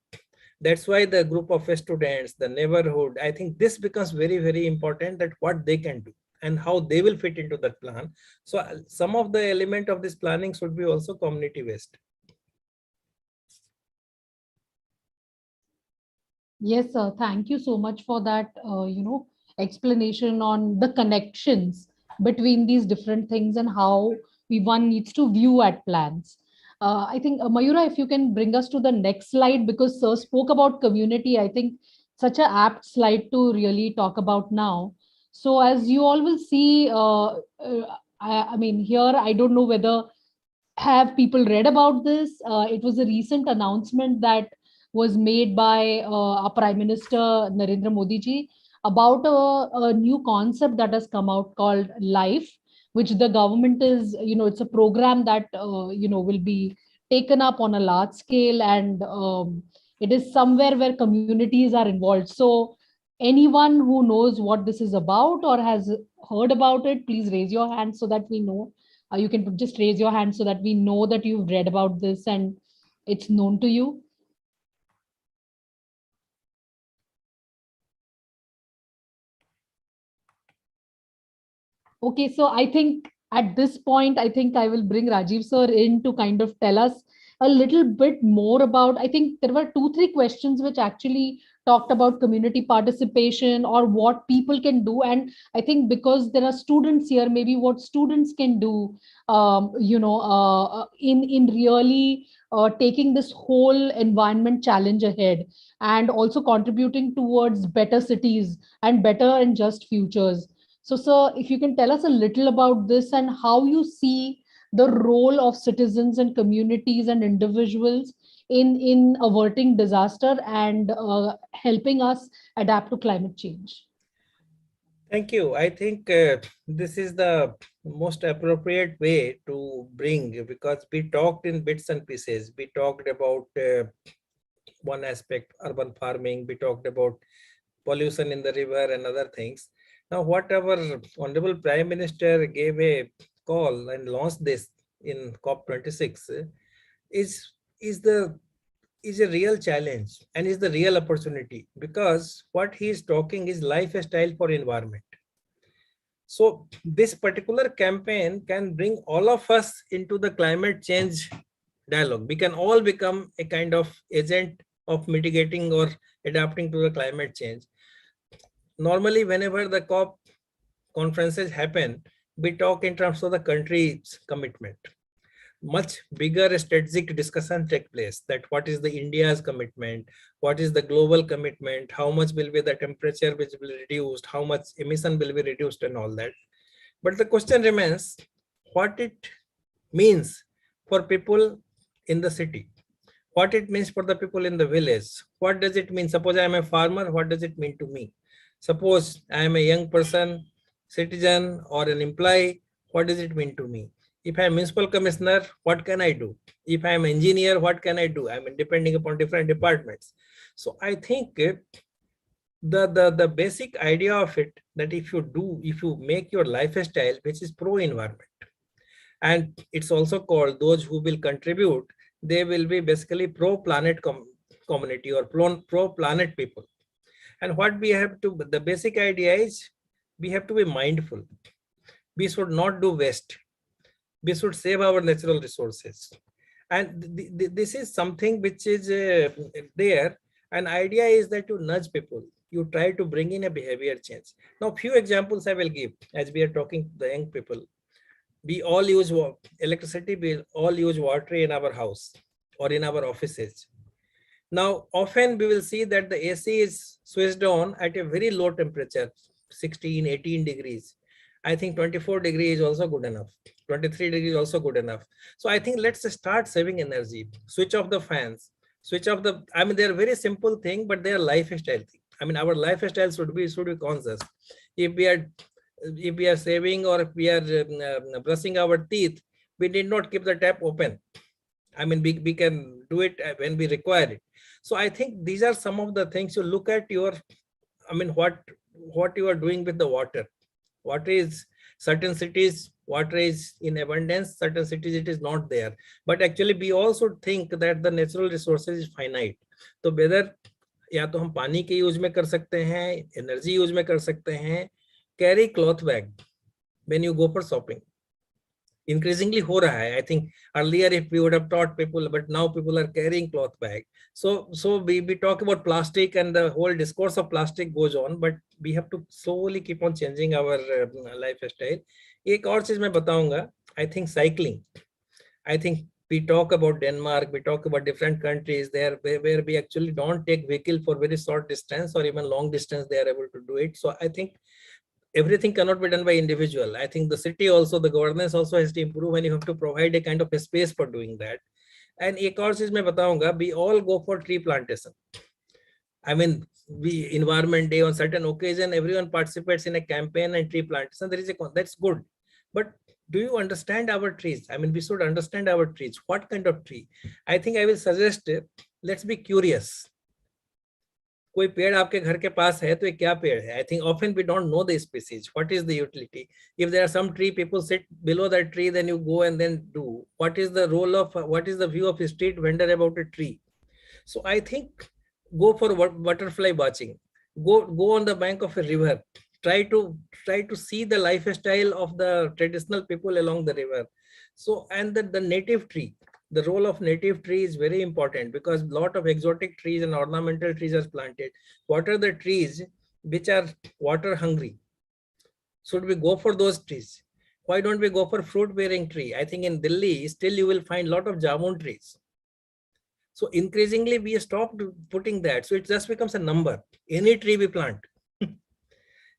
That's why the group of students, the neighborhood, I think this becomes very, very important, that what they can do and how they will fit into that plan. So some of the element of this planning should be also community based. Yes, sir. Thank you so much for that, explanation on the connections between these different things and how one needs to view at plans. I think, Mayura, if you can bring us to the next slide, because sir spoke about community. I think such a apt slide to really talk about now. So as you all will see, I mean, here, I don't know whether have people read about this. It was a recent announcement that was made by our Prime Minister Narendra Modi ji about a new concept that has come out called Life, which the government is, it's a program that, will be taken up on a large scale, and it is somewhere where communities are involved. So anyone who knows what this is about or has heard about it, please raise your hand so that we know. You can just raise your hand so that we know that you've read about this and it's known to you. Okay, so I think at this point, I think I will bring Rajiv sir in to kind of tell us a little bit more about. I think there were two, three questions which actually talked about community participation or what people can do. And I think because there are students here, maybe what students can do, in really taking this whole environment challenge ahead and also contributing towards better cities and better and just futures. So, sir, if you can tell us a little about this and how you see the role of citizens and communities and individuals in averting disaster and helping us adapt to climate change. Thank you. I think this is the most appropriate way to bring, because we talked in bits and pieces. We talked about one aspect, urban farming. We talked about pollution in the river and other things. Now, whatever Honorable Prime Minister gave a call and launched this in COP26 is is the is a real challenge and is the real opportunity, because what he is talking is lifestyle for environment. So this particular campaign can bring all of us into the climate change dialogue. We can all become a kind of agent of mitigating or adapting to the climate change. Normally, whenever the COP conferences happen, we talk in terms of the country's commitment. Much bigger strategic discussion take place, that what is the India's commitment, what is the global commitment, how much will be the temperature which will be reduced, how much emission will be reduced and all that. But the question remains, what it means for people in the city, what it means for the people in the village. What does it mean? Suppose I am a farmer, what does it mean to me? Suppose I am a young person, citizen or an employee, what does it mean to me? If I am municipal commissioner, what can I do? If I am engineer, what can I do? I mean, depending upon different departments. So I think the basic idea of it, that if you make your lifestyle which is pro environment, and it's also called those who will contribute, they will be basically pro planet community or pro planet people. And what we have to, the basic idea is, we have to be mindful. We should not do waste. We should save our natural resources. And this is something which is there. An idea is that you nudge people, you try to bring in a behavior change. Now, few examples I will give as we are talking to the young people. We all use electricity, we all use water in our house or in our offices. Now, often we will see that the AC is switched on at a very low temperature, 16, 18 degrees. I think 24 degrees is also good enough. 23 degrees is also good enough. So I think let's start saving energy. Switch off the fans. Switch off the, I mean, they're very simple thing, but they are lifestyle thing. I mean, our lifestyle should be conscious. If we are saving, or if we are brushing our teeth, we need not keep the tap open. I mean, we can do it when we require it. So I think these are some of the things. You look at your, I mean, what you are doing with the water. Water is, certain cities water is in abundance, certain cities it is not there. But actually we also think that the natural resources is finite. So whether या तो हम पानी के use में कर सकते हैं, energy use में कर सकते हैं. Carry cloth bag when you go for shopping. Increasingly हो रहा है. I think earlier if we would have taught people, but now people are carrying cloth bag. So we talk about plastic and the whole discourse of plastic goes on, but we have to slowly keep on changing our lifestyle. एक और चीज मैं बताऊंगा. I think cycling. I think we talk about Denmark, we talk about different countries there where we actually don't take vehicle for very short distance or even long distance, they are able to do it. So I think everything cannot be done by individual. I think the city also, the governance also has to improve, and you have to provide a kind of a space for doing that. And एक और चीज मैं बताऊंगा, we all go for tree plantation. I mean, we Environment Day, on certain occasion, everyone participates in a campaign and tree plantation. There is that's good. But do you understand our trees? I mean, we should understand our trees. What kind of tree? I think I will suggest, let's be curious. कोई पेड़ आपके घर के पास है तो ये क्या पेड़ है? I think often we don't know the species. What is the utility? If there are some tree, people sit below that tree, then you go and then do. What is the role of, what is the view of a street vendor about a tree? So I think go for butterfly watching. Go on the bank of a river. try to see the lifestyle of the traditional people along the river. So, and the native tree, the role of native tree is very important, because a lot of exotic trees and ornamental trees are planted. What are the trees which are water hungry? Should we go for those trees? Why don't we go for fruit bearing tree? I think in Delhi still you will find a lot of jamun trees. So increasingly we stopped putting that. So it just becomes a number. Any tree we plant.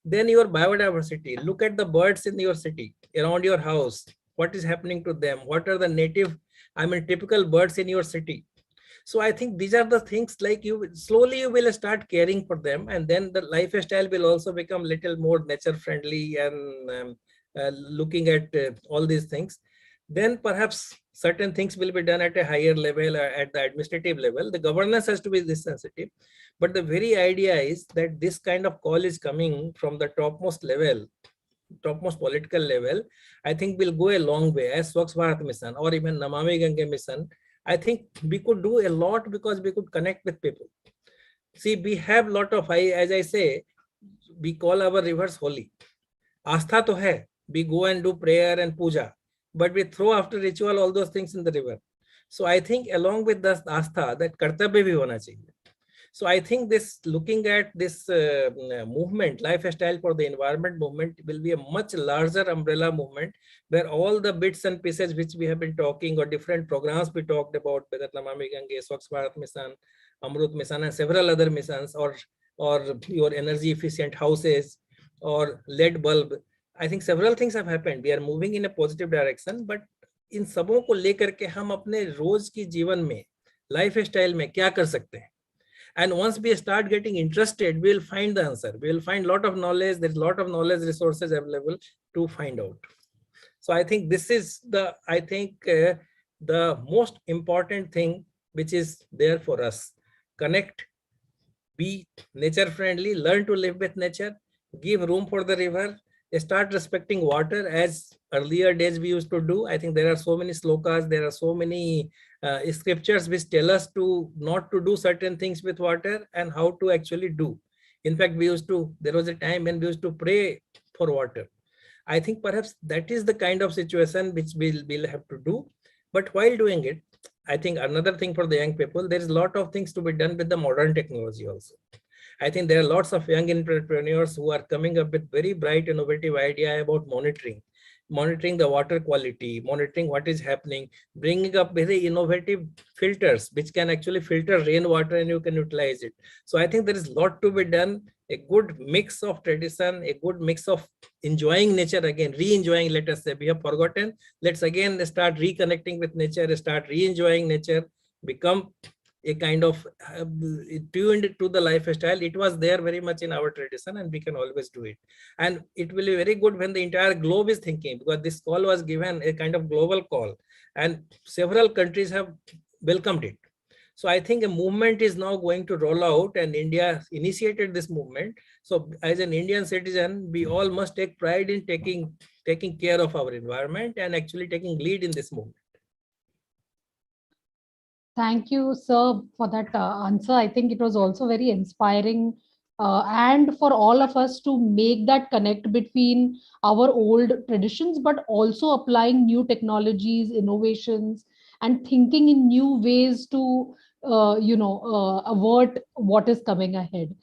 Then your biodiversity. Look at the birds in your city, around your house. What is happening to them? What are the native, typical birds in your city? So I think these are the things, like you slowly you will start caring for them, and then the lifestyle will also become little more nature friendly, and looking at all these things. Then perhaps certain things will be done at a higher level, at the administrative level. The governance has to be this sensitive, but the very idea is that this kind of call is coming from the topmost level, topmost political level. I think will go a long way. As Swachh Bharat mission or even Namami Gange mission, I think we could do a lot, because we could connect with people. See, we have lot of, as I say, we call our rivers holy. Astha to hai. We go and do prayer and puja, but we throw after ritual all those things in the river. So I think along with the astha, that kartabya bhi hona chahiye. So I think this, looking at this movement, lifestyle for the environment movement, will be a much larger umbrella movement, where all the bits and pieces which we have been talking, or different programs we talked about, whether Namami Gange, Swachh Bharat Mission, Amrut Mission, and several other missions, or your energy efficient houses, or LED bulb. I think several things have happened. We are moving in a positive direction, but इन सबों को लेकर के हम अपने रोज की जीवन में, life style में क्या कर सकते हैं? And once we start getting interested, we will find the answer. We will find a lot of knowledge. There's a lot of knowledge resources available to find out. So I think this is the, the most important thing which is there for us. Connect, be nature friendly, learn to live with nature, give room for the river, start respecting water as earlier days we used to do. I think there are so many slokas, there are so many scriptures which tell us to not to do certain things with water and how to actually do. In fact, there was a time when we used to pray for water. I think perhaps that is the kind of situation which we'll have to do. But while doing it, I think another thing for the young people, there is a lot of things to be done with the modern technology also. I think there are lots of young entrepreneurs who are coming up with very bright, innovative idea about monitoring the water quality, monitoring what is happening, bringing up very innovative filters which can actually filter rainwater and you can utilize it. So I think there is a lot to be done. A good mix of tradition, a good mix of enjoying nature again, re-enjoying, let us say. We have forgotten. Let's again start reconnecting with nature, start re-enjoying nature, become a kind of tuned to the lifestyle. It was there very much in our tradition, and we can always do it. And it will be very good when the entire globe is thinking, because this call was given a kind of global call, and several countries have welcomed it. So I think a movement is now going to roll out, and India initiated this movement. So as an Indian citizen, we all must take pride in taking care of our environment and actually taking lead in this movement. Thank you, sir, for that answer. I think it was also very inspiring, and for all of us to make that connect between our old traditions, but also applying new technologies, innovations, and thinking in new ways to, avert what is coming ahead.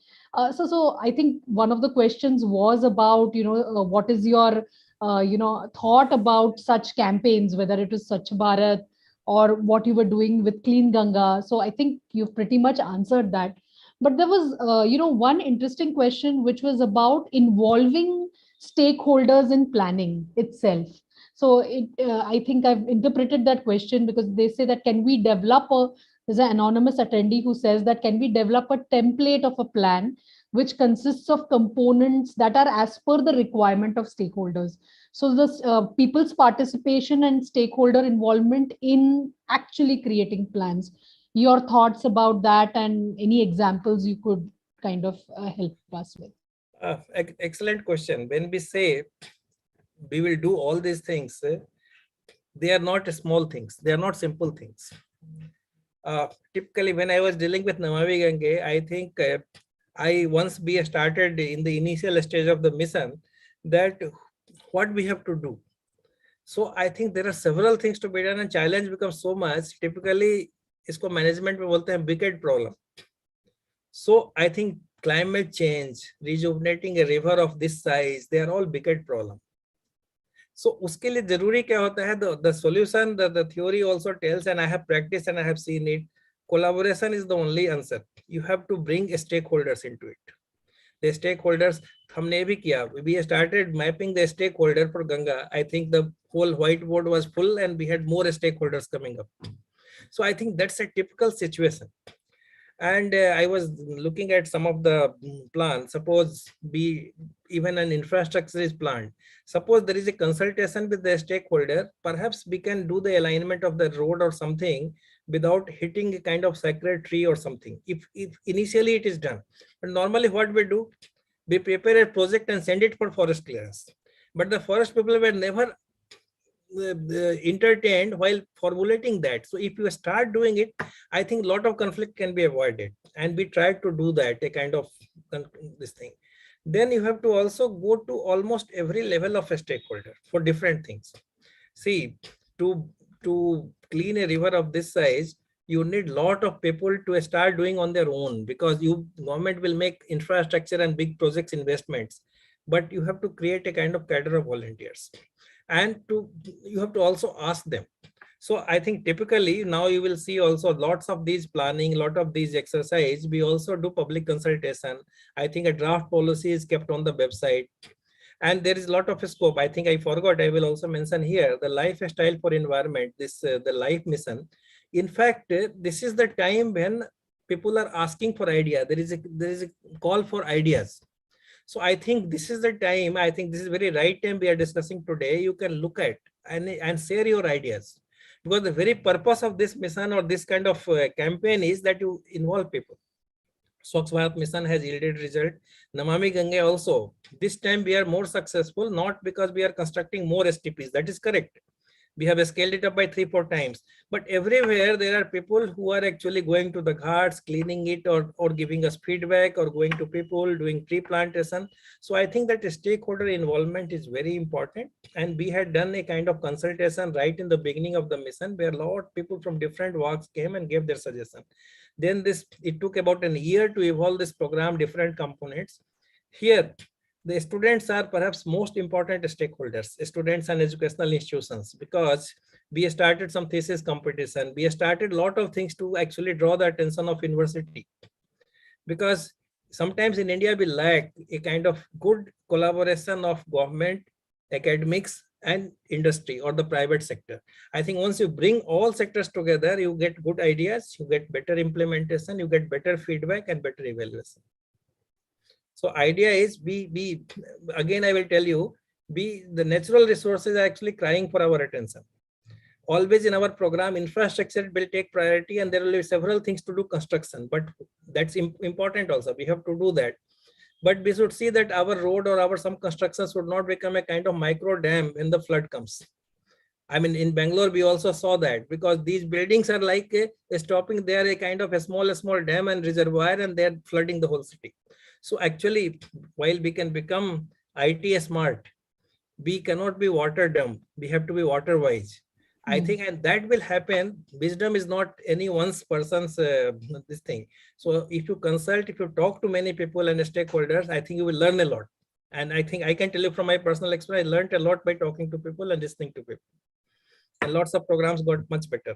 So I think one of the questions was about, what is your, thought about such campaigns, whether it is Swachh Bharat or what you were doing with Clean Ganga. So I think you've pretty much answered that. But there was, one interesting question which was about involving stakeholders in planning itself. So I think I've interpreted that question because they say that can we develop there's an anonymous attendee who says that can we develop a template of a plan which consists of components that are as per the requirement of stakeholders. So this people's participation and stakeholder involvement in actually creating plans. Your thoughts about that and any examples you could kind of help us with. Excellent question. When we say we will do all these things, they are not small things. They are not simple things. Typically, when I was dealing with Namami Gange, I think I once we started in the initial stage of the mission that what we have to do. So I think there are several things to be done and challenge becomes so much. Typically, इसको management में बोलते हैं wicked problem. So I think climate change, rejuvenating a river of this size, they are all wicked problem. So उसके लिए जरूरी क्या होता है? The solution, the theory also tells, and I have practiced and I have seen it. Collaboration is the only answer. You have to bring stakeholders into it. The stakeholders, हमने भी किया. We started mapping the stakeholder for Ganga. I think the whole whiteboard was full and we had more stakeholders coming up. So I think that's a typical situation. And I was looking at some of the plans. Suppose even an infrastructure is planned. Suppose there is a consultation with the stakeholder, perhaps we can do the alignment of the road or something without hitting a kind of sacred tree or something. If initially it is done. But normally what we do, we prepare a project and send it for forest clearance. But the forest people were never entertained while formulating that. So if you start doing it, I think a lot of conflict can be avoided. And we tried to do that, a kind of this thing. Then you have to also go to almost every level of a stakeholder for different things. See, to clean a river of this size, you need lot of people to start doing on their own, because government will make infrastructure and big projects investments, but you have to create a kind of cadre of volunteers, and you have to also ask them. So I think typically now you will see also lots of these planning, lot of these exercise. We also do public consultation. I think a draft policy is kept on the website, and there is a lot of scope. I think I forgot, I will also mention here the lifestyle for environment, this the life mission. In fact, this is the time when people are asking for idea. There is a call for ideas. So I think this is the time, I think this is very right time we are discussing today. You can look at and share your ideas, because the very purpose of this mission or this kind of campaign is that you involve people. Swachh Bharat mission has yielded result. Namami Ganga also. This time we are more successful, not because we are constructing more STPs. That is correct. We have scaled it up by 3-4 times. But everywhere there are people who are actually going to the ghats, cleaning it, or giving us feedback, or going to people doing tree plantation. So I think that stakeholder involvement is very important. And we had done a kind of consultation right in the beginning of the mission, where a lot of people from different walks came and gave their suggestion. Then it took about a year to evolve this program, different components. Here, the students are perhaps most important stakeholders, students and educational institutions, because we started some thesis competition. We started a lot of things to actually draw the attention of university, because sometimes in India we lack a kind of good collaboration of government, academics, and industry or the private sector. I think once you bring all sectors together, you get good ideas, you get better implementation, you get better feedback and better evaluation. So idea is we again, I will tell you, the natural resources are actually crying for our attention. Always in our program, infrastructure will take priority, and there will be several things to do construction, but that's important also. We have to do that. But we should see that our road or our some constructions should not become a kind of micro dam when the flood comes. I mean, in Bangalore, we also saw that, because these buildings are like stopping there a kind of a small dam and reservoir, and they're flooding the whole city. So actually, while we can become IT smart, we cannot be water dumb. We have to be water wise. I think, and that will happen. Wisdom is not any one person's this thing. So if you consult, if you talk to many people and stakeholders, I think you will learn a lot. And I think I can tell you from my personal experience, I learned a lot by talking to people and listening to people. And lots of programs got much better.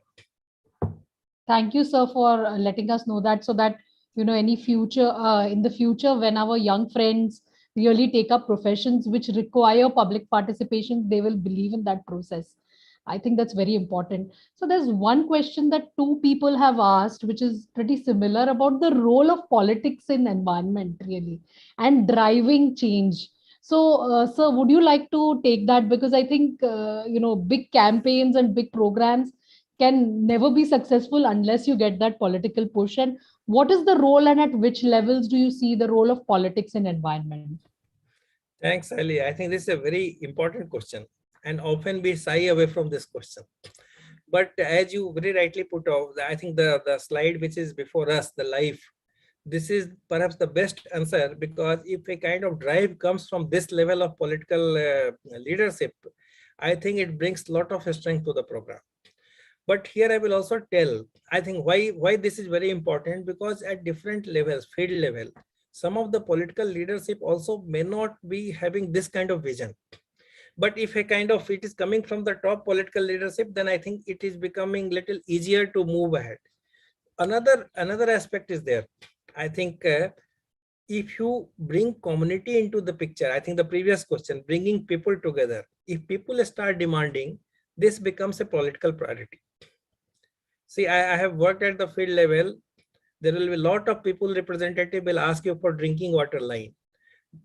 Thank you, sir, for letting us know that, so that any future in the future, when our young friends really take up professions which require public participation, they will believe in that process. I think that's very important. So there's one question that two people have asked, which is pretty similar, about the role of politics in environment, really, and driving change. So, sir, would you like to take that? Because I think, big campaigns and big programs can never be successful unless you get that political push. And what is the role, and at which levels do you see the role of politics in environment? Thanks, Sayli. I think this is a very important question, and often we shy away from this question. But as you very rightly put out, I think the slide which is before us, the life, this is perhaps the best answer, because if a kind of drive comes from this level of political leadership, I think it brings a lot of strength to the program. But here I will also tell, I think why this is very important, because at different levels, field level, some of the political leadership also may not be having this kind of vision. But if a kind of it is coming from the top political leadership, then I think it is becoming little easier to move ahead. Another aspect is there. I think if you bring community into the picture, I think the previous question, bringing people together, if people start demanding, this becomes a political priority. See, I have worked at the field level. There will be a lot of people, representative will ask you for drinking water line.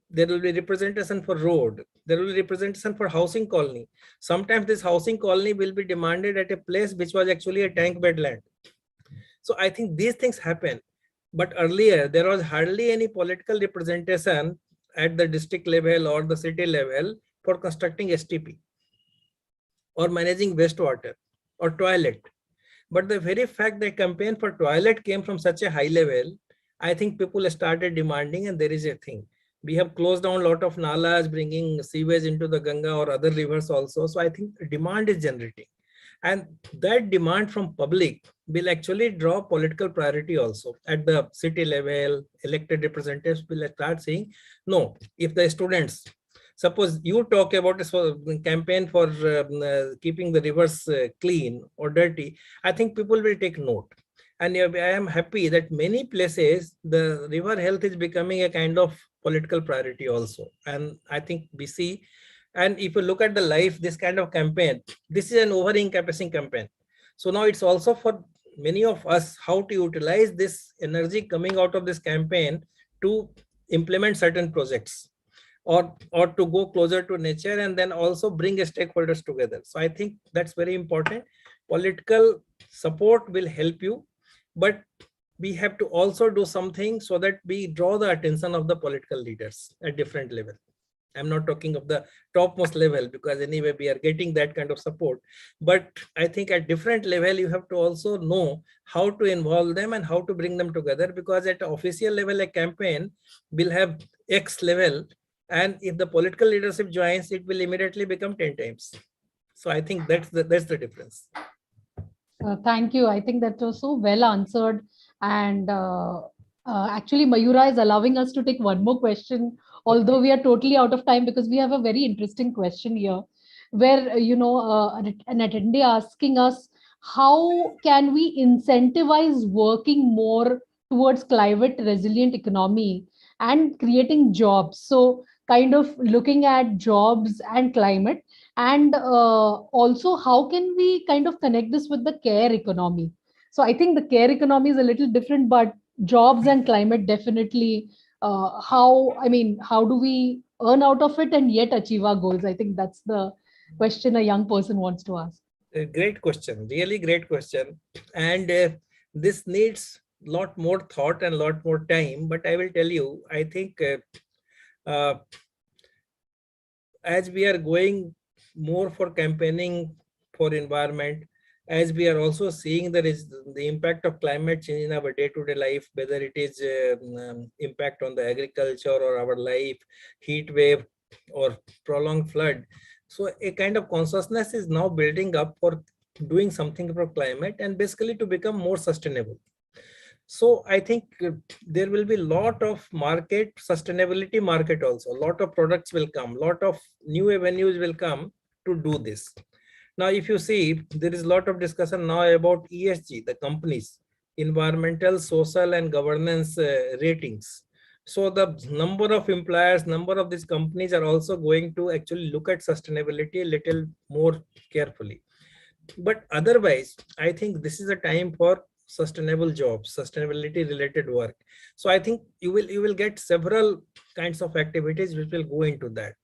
There will be representation for road. There will be representation for housing colony. Sometimes this housing colony will be demanded at a place which was actually a tank bed land. So I think these things happen. But earlier, there was hardly any political representation at the district level or the city level for constructing STP or managing wastewater or toilet. But the very fact that campaign for toilet came from such a high level, I think people started demanding, and there is a thing. We have closed down a lot of nalas, bringing sewage into the Ganga or other rivers also. So I think demand is generating. And that demand from public will actually draw political priority also. At the city level, elected representatives will start saying, no, if the students, suppose you talk about a campaign for keeping the rivers clean or dirty, I think people will take note. And I am happy that many places, the river health is becoming a kind of political priority also. And I think we see, and if you look at the life, this kind of campaign, this is an over-encompassing campaign. So now it's also for many of us how to utilize this energy coming out of this campaign to implement certain projects, or to go closer to nature, and then also bring stakeholders together. So I think that's very important. Political support will help you, but we have to also do something so that we draw the attention of the political leaders at different level. I'm not talking of the topmost level, because anyway we are getting that kind of support. But I think at different level, you have to also know how to involve them and how to bring them together, because at official level, a campaign will have X level, and if the political leadership joins, it will immediately become 10 times. So I think that's the difference. Thank you. I think that was so well answered. And actually, Mayura is allowing us to take one more question, although we are totally out of time, because we have a very interesting question here where, an attendee asking us, how can we incentivize working more towards climate resilient economy and creating jobs? So kind of looking at jobs and climate, and also how can we kind of connect this with the care economy? So I think the care economy is a little different, but jobs and climate definitely, how do we earn out of it and yet achieve our goals? I think that's the question a young person wants to ask. A great question, really great question. And this needs lot more thought and lot more time, but I will tell you, I think as we are going more for campaigning for environment, as we are also seeing there is the impact of climate change in our day-to-day life, whether it is impact on the agriculture or our life, heat wave or prolonged flood. So a kind of consciousness is now building up for doing something for climate and basically to become more sustainable. So I think there will be a lot of market, sustainability market also, a lot of products will come, lot of new avenues will come to do this. Now, if you see, there is a lot of discussion now about ESG, the companies, environmental, social and governance ratings. So the number of employers, number of these companies are also going to actually look at sustainability a little more carefully. But otherwise, I think this is a time for sustainable jobs, sustainability related work. So I think you will get several kinds of activities which will go into that.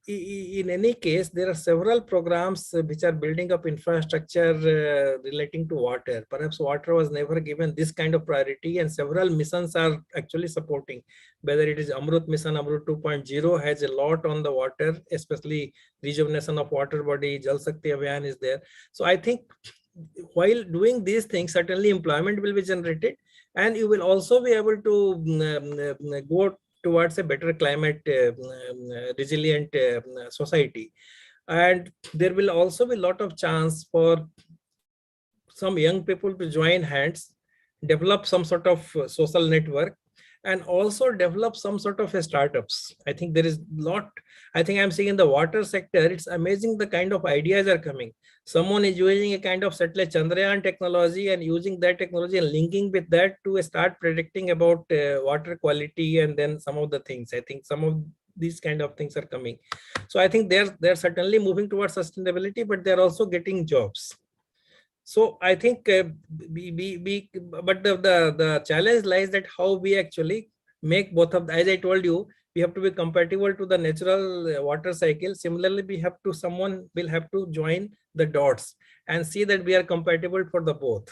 In any case, there are several programs which are building up infrastructure relating to water. Perhaps water was never given this kind of priority, and several missions are actually supporting, whether it is Amrut Mission, Amrut 2.0 has a lot on the water, especially rejuvenation of water body, Jal Shakti Abhiyan is there. So I think while doing these things, certainly employment will be generated, and you will also be able to go towards a better climate resilient society. And there will also be a lot of chance for some young people to join hands, develop some sort of social network, and also develop some sort of a startups. I think there is lot. I think I'm seeing in the water sector, it's amazing the kind of ideas are coming. Someone is using a kind of satellite Chandrayaan technology and using that technology and linking with that to start predicting about water quality and then some of the things. I think some of these kind of things are coming. So I think they're certainly moving towards sustainability, but they're also getting jobs. So I think but the challenge lies that how we actually make both of the, as I told you, we have to be compatible to the natural water cycle. Similarly, we have to, someone will have to join the dots and see that we are compatible for the both.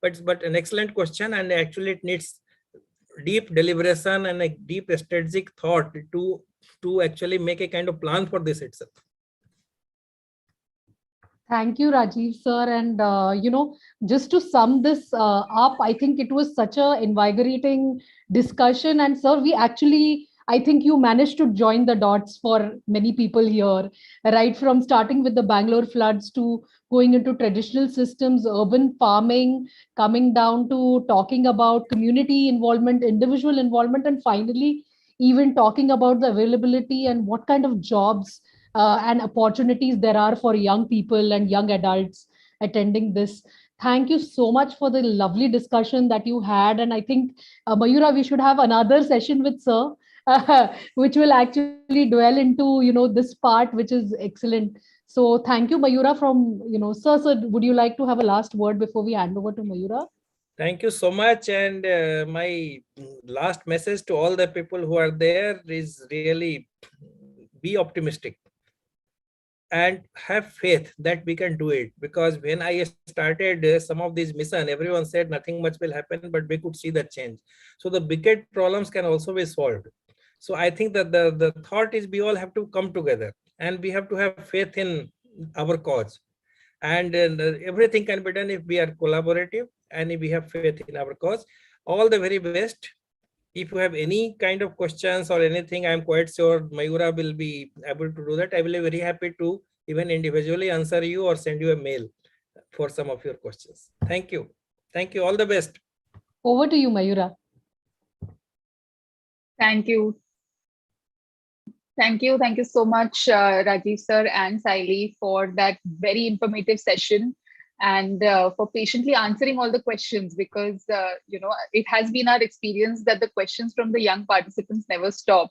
But an excellent question, and actually it needs deep deliberation and a deep strategic thought to actually make a kind of plan for this itself. Thank you, Rajiv sir. And just to sum this up, I think it was such a invigorating discussion. And sir, we actually, I think you managed to join the dots for many people here, right from starting with the Bangalore floods to going into traditional systems, urban farming, coming down to talking about community involvement, individual involvement, and finally, even talking about the availability and what kind of jobs and opportunities there are for young people and young adults attending this. Thank you so much for the lovely discussion that you had. And I think, Mayura, we should have another session with Sir, which will actually dwell into, this part, which is excellent. So thank you, Mayura, from, Sir, would you like to have a last word before we hand over to Mayura? Thank you so much. And my last message to all the people who are there is really be optimistic and have faith that we can do it. Because when I started some of these mission, everyone said nothing much will happen, but we could see the change. So the biggest problems can also be solved. So I think that the thought is we all have to come together and we have to have faith in our cause. And everything can be done if we are collaborative and if we have faith in our cause. All the very best. If you have any kind of questions or anything, I'm quite sure Mayura will be able to do that. I will be very happy to even individually answer you or send you a mail for some of your questions. Thank you. Thank you. All the best. Over to you, Mayura. Thank you. Thank you. Thank you so much, Rajiv sir and Sayli, for that very informative session and for patiently answering all the questions, because, it has been our experience that the questions from the young participants never stop.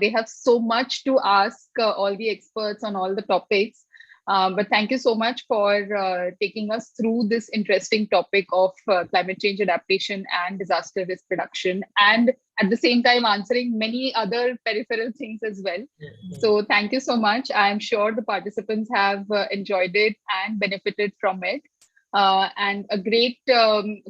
They have so much to ask all the experts on all the topics. But thank you so much for taking us through this interesting topic of climate change adaptation and disaster risk reduction, and at the same time answering many other peripheral things as well. So thank you so much. I'm sure the participants have enjoyed it and benefited from it. And a great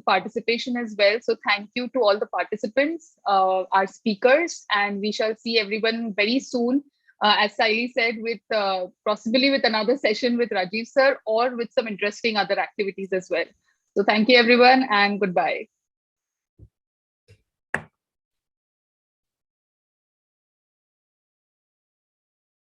participation as well. So thank you to all the participants, our speakers, and we shall see everyone very soon. As Sayli said, with possibly with another session with Rajiv sir or with some interesting other activities as well. So thank you everyone and goodbye.